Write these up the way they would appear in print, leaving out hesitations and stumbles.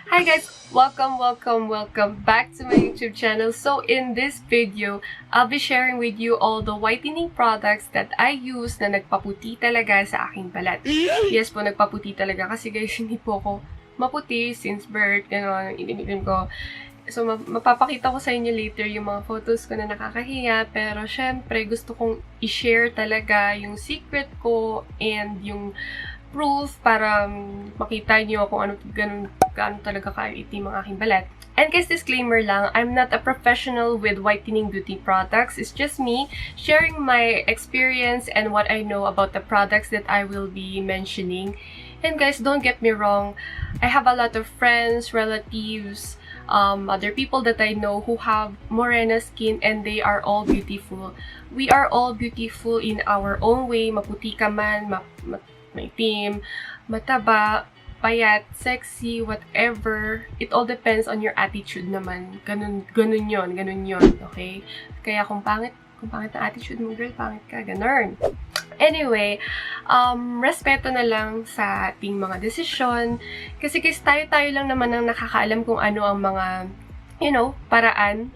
Hi guys! Welcome back to my YouTube channel. So in this video, I'll be sharing with you all the whitening products that I use na nagpaputi talaga sa aking balat. Yes po, nagpaputi talaga kasi guys, hindi po ako maputi since birth, gano'n, itim ko. So mapapakita ko sa inyo later yung mga photos ko na nakakahiya, pero syempre gusto kong i-share talaga yung secret ko and yung proof para makita niyo kung ano gaano talaga kaitim ang aking balat. And guys, disclaimer lang, I'm not a professional with whitening beauty products. It's just me sharing my experience and what I know about the products that I will be mentioning. And guys, don't get me wrong, I have a lot of friends, relatives, other people that I know who have morena skin and they are all beautiful. We are all beautiful in our own way. Maputi ka man, maitim, mataba, payat, sexy, whatever. It all depends on your attitude naman. Ganun yon, okay? Kaya kung pangit na attitude mo, girl, pangit ka, ganun. Anyway, respeto na lang sa ating mga desisyon. Kasi guys, tayo lang naman ang nakakaalam kung ano ang mga, paraan,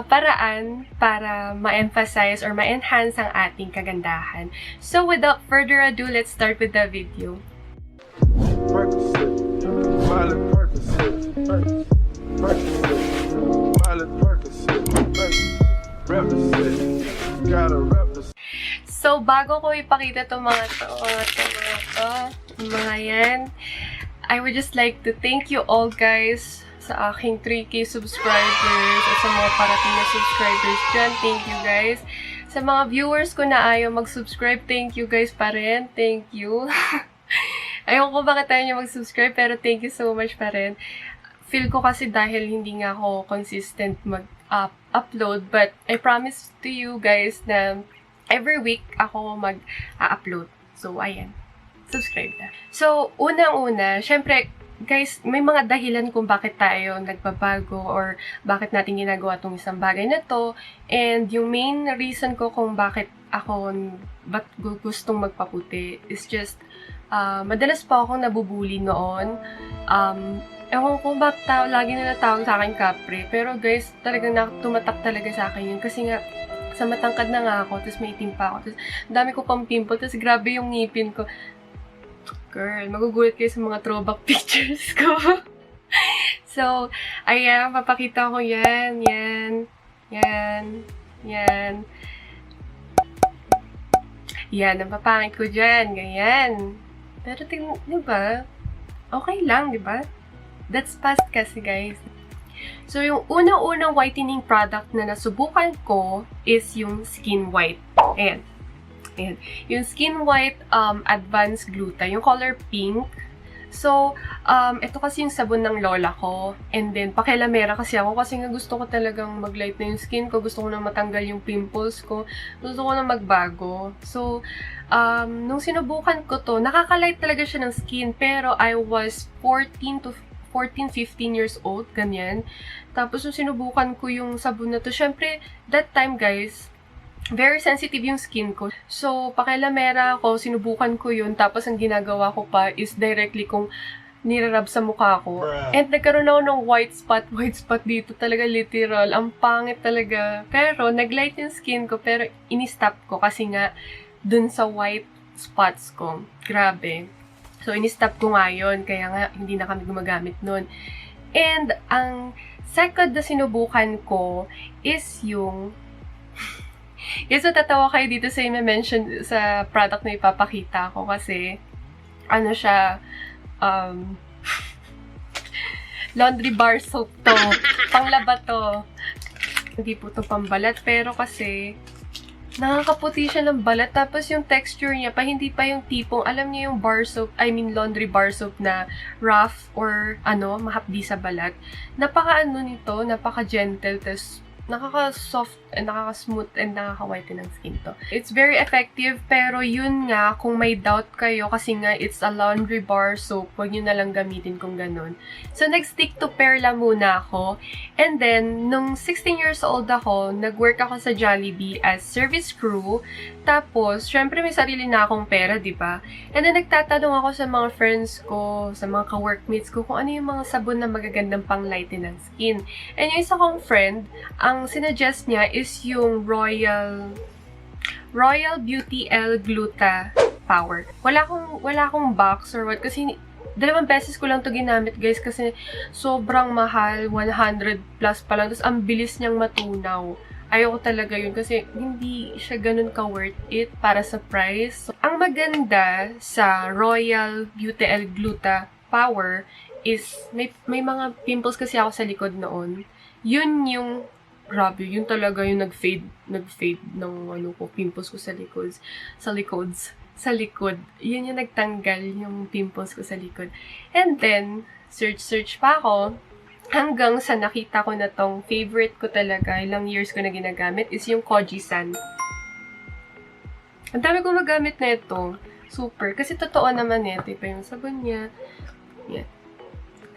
paraan para ma-emphasize or ma-enhance ang ating kagandahan. So, without further ado, let's start with the video. So, bago ko ipakita itong mga yan, I would just like to thank you all guys sa aking 3K subscribers at sa mga parating na subscribers dyan. Thank you guys. Sa mga viewers ko na ayaw mag-subscribe, thank you guys pa rin. Thank you. Ayaw ko bakit tayo nyo mag-subscribe, pero thank you so much pa rin. Feel ko kasi dahil hindi nga ako consistent mag-upload, but I promise to you guys na every week ako mag-upload. So, ayan. Subscribe na. So, unang-una, syempre, guys, may mga dahilan kung bakit tayo nagbabago or bakit natin ginagawa tong isang bagay na to. And yung main reason ko kung bakit gustong magpaputi is just, madalas pa ako nabubuli noon. Ewan ko bakit lagi nila tawag sa akin kapre. Pero guys, talagang tumatak talaga sa akin yun. Kasi nga, sa matangkad na nga ako, tapos may itim pa ako, tapos dami ko pang pimple, tapos grabe yung ngipin ko. Girl, magugulat kayo sa mga throwback pictures ko. So, ayan, papakita ko yan. Yan, ang papangit ko dyan. Ganyan. Pero tingnan, diba? Okay lang, diba? That's fast kasi, guys. So, yung unang-unang whitening product na nasubukan ko is yung SkinWhite. Ayan. Yung SkinWhite Advanced Gluta, yung color pink. So, ito kasi yung sabon ng lola ko. And then, pakialamera kasi ako kasi nga gusto ko talagang mag-light na yung skin ko. Gusto ko na matanggal yung pimples ko. Gusto ko na magbago. So, nung sinubukan ko to, nakaka-light talaga siya ng skin. Pero I was 14, 15 years old, ganyan. Tapos, nung sinubukan ko yung sabon na to, syempre, that time, guys, very sensitive yung skin ko. So, pakialamera ako, sinubukan ko yun. Tapos, ang ginagawa ko pa is directly kong nirarab sa mukha ko. And nagkaroon ako ng white spot dito. Talaga literal. Ang pangit talaga. Pero, naglight yung skin ko. Pero, in-stop ko kasi nga, dun sa white spots ko. Grabe. So, in-stop ko nga yun. Kaya nga, hindi na kami gumagamit nun. And, ang second na sinubukan ko is yung yes, so tatawa kayo dito sa i-mention sa product na ipapakita ko kasi ano siya, laundry bar soap to. Panglaba to. Hindi po to pambalat, pero kasi nakakaputi siya ng balat. Tapos yung texture niya pa, hindi pa yung tipong, alam niyo yung bar soap, laundry bar soap na rough or mahapdi sa balat. Napaka nito, napaka gentle, tas nakaka-soft and nakaka-smooth and nakaka-whiten ng skin to. It's very effective, pero yun nga, kung may doubt kayo, kasi nga it's a laundry bar soap, huwag nyo na lang gamitin kung ganun. So, nag-stick to Perla muna ako. And then, nung 16 years old ako, nag-work ako sa Jollibee as service crew. Tapos, syempre may sarili na akong pera, diba? And then, nagtatanong ako sa mga friends ko, sa mga ka-workmates ko, kung ano yung mga sabon na magagandang pang-lighten ng skin. And yung isa kong friend, ang sinuggest niya is yung Royale Beauty L-Gluta Power. Wala akong box or what, kasi 2 beses ko lang to ginamit, guys, kasi sobrang mahal, 100 plus pa lang. Tapos, ang bilis niyang matunaw. Ayoko talaga yun kasi hindi siya ganun ka-worth it para sa price. So, ang maganda sa Royale Beauty L-Gluta Power is, may mga pimples kasi ako sa likod noon. Yun yung, grabe, yun talaga yung nag-fade ng pimples ko sa likod. Yun yung nagtanggal yung pimples ko sa likod. And then, search pa ako, hanggang sa nakita ko na tong favorite ko talaga, ilang years ko na ginagamit, is yung Kojie San. Ang dami ko magamit na ito. Super. Kasi totoo naman ito pa yung sabon niya. Yan.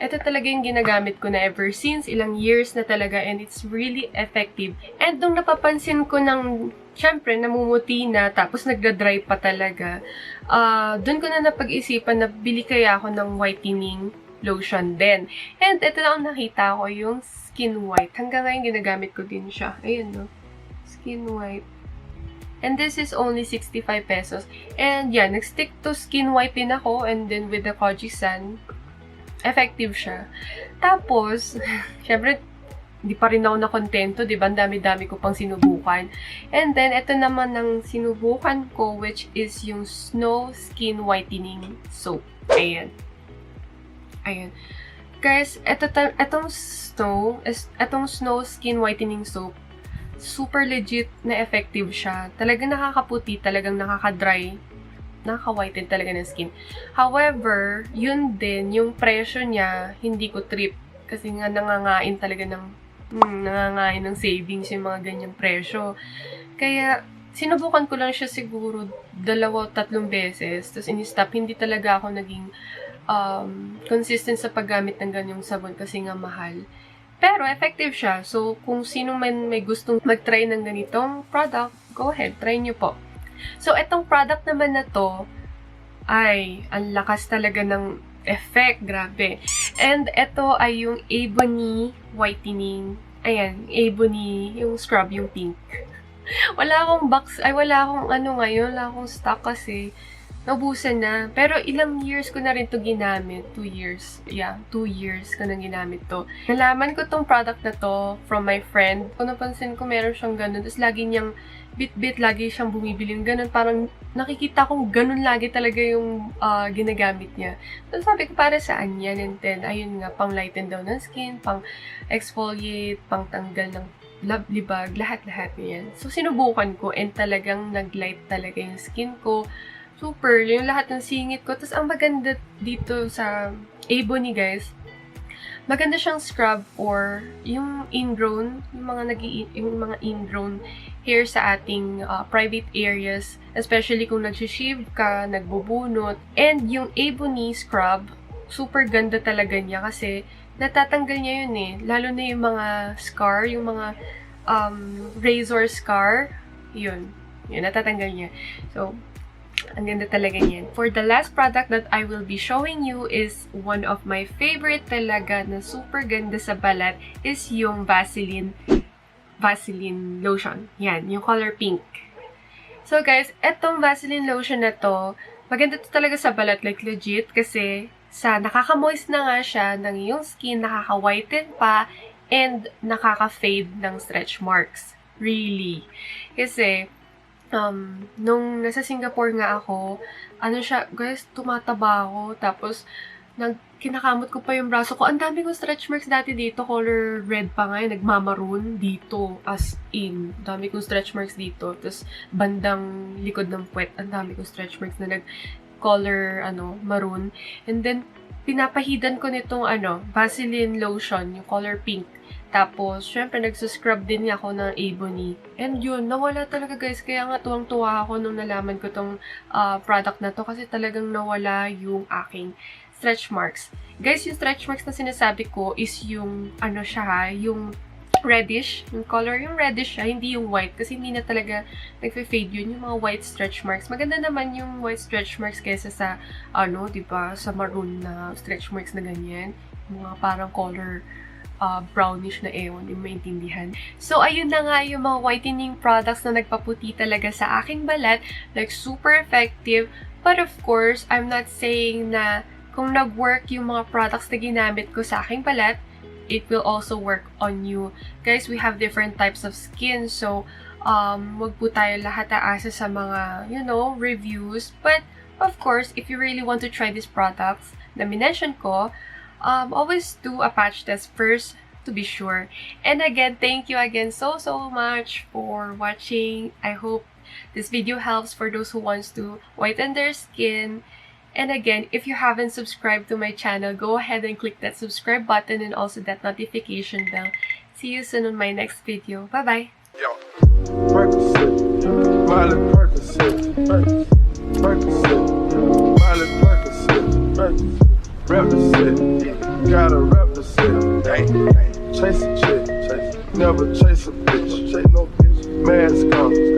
Ito talaga yung ginagamit ko na ever since, ilang years na talaga, and it's really effective. And nung napapansin ko ng, syempre, namumuti na, tapos nagda-dry pa talaga, dun ko na napag-isipan na bili kaya ako ng whitening lotion din. And ito na ang nakita ko, yung SkinWhite. Hanggang ngayon ginagamit ko din siya. Ayun, no? SkinWhite. And this is only 65 pesos. And yan, nag-stick to SkinWhite din ako, and then with the Kojie San, effective siya. Tapos, syempre, hindi pa rin ako nakontento, diba? Ang dami-dami ko pang sinubukan. And then, ito naman ang sinubukan ko, which is yung Snow Skin Whitening Soap. Ayan. Guys, etong Snow Skin Whitening Soap, super legit na effective siya. Talagang nakakaputi, talagang nakaka-dry, nakaka-whiten talaga ng skin. However, yun din, yung presyo niya, hindi ko trip. Kasi nga nangangain talaga nangangain ng savings yung mga ganyang presyo. Kaya, sinubukan ko lang siya siguro 2-3 beses. Tapos, in-stop. Hindi talaga ako naging consistent sa paggamit ng ganyang sabon kasi nga mahal. Pero, effective siya. So, kung sino man may gustong mag-try ng ganitong product, go ahead, try nyo po. So, itong product naman na to, ay, ang lakas talaga ng effect, grabe. And ito ay yung Ebony Whitening. Ayan, Ebony, yung scrub, yung pink. Wala akong box, wala akong ngayon, wala akong stock kasi naubusan na. Pero ilang years ko na rin to ginamit. 2 years. Yeah, 2 years ko na ginamit to. Nalaman ko tong product na to from my friend. Kung napansin ko, meron siyang ganun. Tapos lagi niyang bit-bit, lagi siyang bumibili ng ganun. Parang nakikita kong ganun lagi talaga yung ginagamit niya. So sabi ko, para saan yan? And then, ayun nga, pang lighten daw ng skin, pang exfoliate, pang tanggal ng libag, lahat-lahat niyan. So sinubukan ko and talagang nag-light talaga yung skin ko. Super, yung lahat ng singit ko. Tapos ang maganda dito sa Ebony, guys, maganda siyang scrub or yung ingrown, yung mga ingrown hair sa ating private areas, especially kung nag-shave ka, nagbubunot. And yung Ebony scrub, super ganda talaga niya kasi natatanggal niya yun eh. Lalo na yung mga scar, yung mga razor scar, yun, natatanggal niya. So, ang ganda talaga niyan. For the last product that I will be showing you is one of my favorite talaga na super ganda sa balat is yung Vaseline lotion. Yan, yung color pink. So guys, etong Vaseline lotion na to, maganda to talaga sa balat, like legit, kasi nakaka-moist na nga siya ng iyong skin, nakaka-whiten pa, and nakaka-fade ng stretch marks. Really. Kasi, nung nasa Singapore nga ako, siya, guys, tumataba ako. Tapos, kinakamot ko pa yung braso ko. Ang dami kong stretch marks dati dito. Color red pa nga, nagmamaroon dito. As in, dami kong stretch marks dito. Tapos, bandang likod ng puwet, ang dami kong stretch marks na nag-color, maroon. And then, pinapahidan ko nitong Vaseline lotion, yung color pink. Tapos, syempre, nagsuscrub din ako ng Ebony. And yun, nawala talaga guys. Kaya nga tuwang-tuwa ako nung nalaman ko tong product na to kasi talagang nawala yung aking stretch marks. Guys, yung stretch marks na sinasabi ko is yung, yung reddish. Yung color, yung reddish siya, hindi yung white. Kasi hindi na talaga nagfe-fade yun, yung mga white stretch marks. Maganda naman yung white stretch marks kaysa sa, diba, sa maroon na stretch marks na ganyan. Mga parang color brownish na ewan, yung maintindihan. So, ayun na nga yung mga whitening products na nagpaputi talaga sa aking balat. Like, super effective. But of course, I'm not saying na kung nag-work yung mga products na ginamit ko sa aking balat, it will also work on you. Guys, we have different types of skin. So, wag po tayo lahat aasa sa mga, reviews. But, of course, if you really want to try these products na minention ko, always do a patch test first to be sure. And again, thank you again so much for watching. I hope this video helps for those who wants to whiten their skin. And again, if you haven't subscribed to my channel, go ahead and click that subscribe button and also that notification bell. See you soon on my next video. Bye-bye! Gotta represent, chase a chick, never chase a bitch, chase no bitch, mask on.